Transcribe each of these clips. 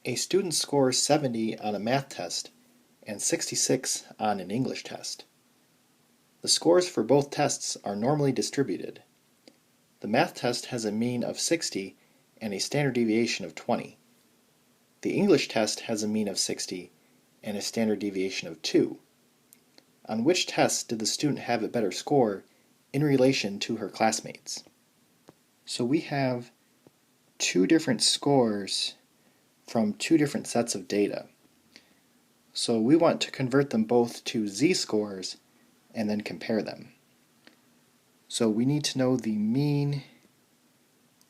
A student scores 70 on a math test and 66 on an English test. The scores for both tests are normally distributed. The math test has a mean of 60 and a standard deviation of 20. The English test has a mean of 60 and a standard deviation of 2. On which test did the student have a better score in relation to her classmates? So we have two different scores from two different sets of data. So we want to convert them both to z-scores and then compare them. So we need to know the mean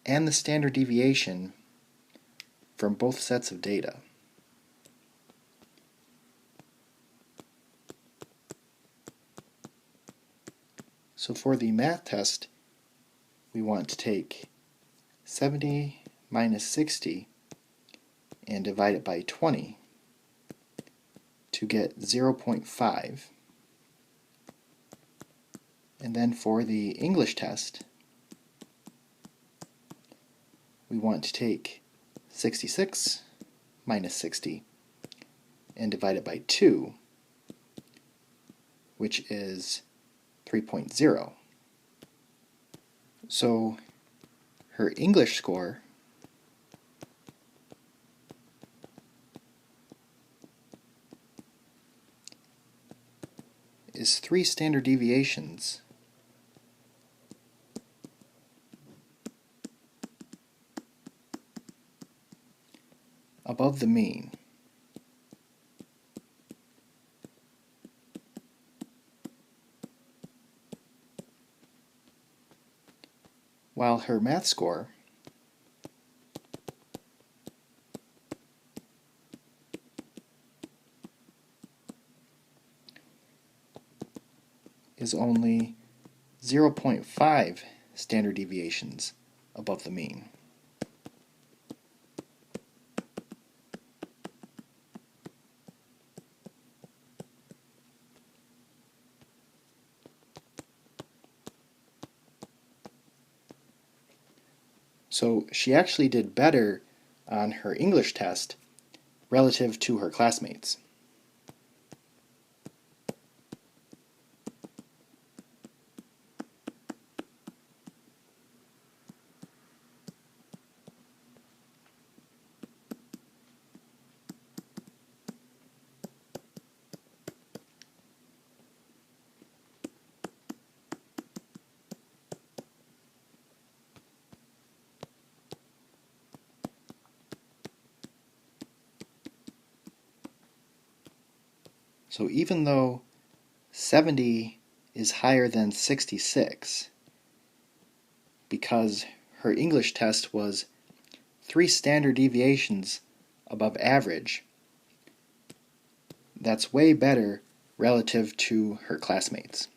and the standard deviation from both sets of data. So for the math test, we want to take 70 minus 60 and divide it by 20 to get 0.5. And then for the English test, we want to take 66 minus 60 and divide it by 2, which is 3.0. So her English score is 3 standard deviations above the mean. While her math score is only 0.5 standard deviations above the mean. So she actually did better on her English test relative to her classmates. So even though 70 is higher than 66, because her English test was 3 standard deviations above average, that's way better relative to her classmates.